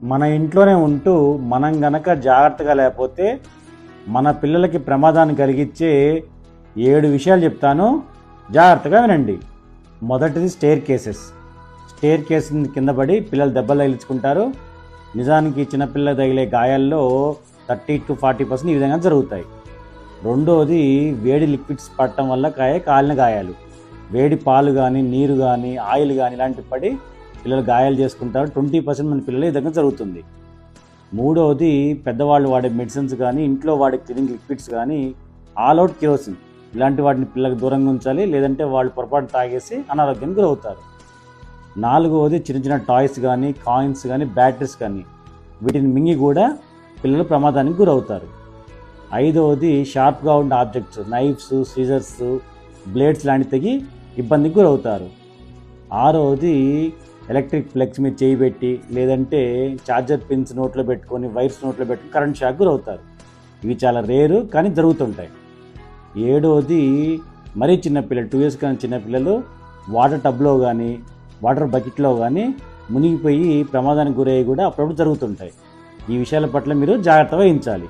మన ఇంట్లోనే ఉంటూ మనం గనక జాగ్రత్తగా లేకపోతే మన పిల్లలకి ప్రమాదాన్ని కలిగించే 7 విషయాలు చెప్తాను, జాగ్రత్తగా వినండి. మొదటిది స్టేర్ కేసెస్. స్టేర్ కేస్ కింద పడి పిల్లలు దెబ్బలు తగిలించుకుంటారు. నిజానికి చిన్నపిల్లలు తగిలే గాయాల్లో 30 to 40% ఈ విధంగా జరుగుతాయి. రెండోది వేడి లిక్విడ్స్ పడటం వల్ల కాలిన గాయాలు. వేడి పాలు కానీ, నీరు కానీ, ఆయిల్ కానీ ఇలాంటివి పడి పిల్లలు గాయాలు చేసుకుంటారు. 20% మన పిల్లలు ఈ విధంగా జరుగుతుంది. మూడవది పెద్దవాళ్ళు వాడే మెడిసిన్స్ కానీ, ఇంట్లో వాడే క్లీనింగ్ లిక్విడ్స్ కానీ, ఆల్ అవుట్ కిరోసిన్ ఇలాంటి వాటిని పిల్లలకు దూరంగా ఉంచాలి, లేదంటే వాళ్ళు పొరపాటు తాగేసి అనారోగ్యానికి గురవుతారు. నాలుగవది చిన్న చిన్న టాయ్స్ కానీ, కాయిన్స్ కానీ, బ్యాటరీస్ కానీ వీటిని మింగి కూడా పిల్లలు ప్రమాదానికి గురవుతారు. ఐదవది షార్ప్గా ఉండే ఆబ్జెక్ట్స్, నైఫ్స్, సీజర్స్, బ్లేడ్స్ లాంటివి తెగి ఇబ్బందికి గురవుతారు. ఆరవది ఎలక్ట్రిక్ ప్లగ్స్ మీద చేయి పెట్టి, లేదంటే ఛార్జర్ పిన్స్ నోట్లో పెట్టుకొని, వైర్స్ నోట్లో పెట్టుకొని కరెంట్ షాక్ గురవుతారు. ఇవి చాలా రేరు కానీ జరుగుతుంటాయి. ఏడవది మరీ చిన్నపిల్లలు, 2 years కానీ చిన్నపిల్లలు వాటర్ టబ్లో కానీ, వాటర్ బకెట్లో కానీ మునిగిపోయి ప్రమాదానికి గురయ్యి కూడా అప్పుడప్పుడు జరుగుతుంటాయి. ఈ విషయాల పట్ల మీరు జాగ్రత్త వహించాలి.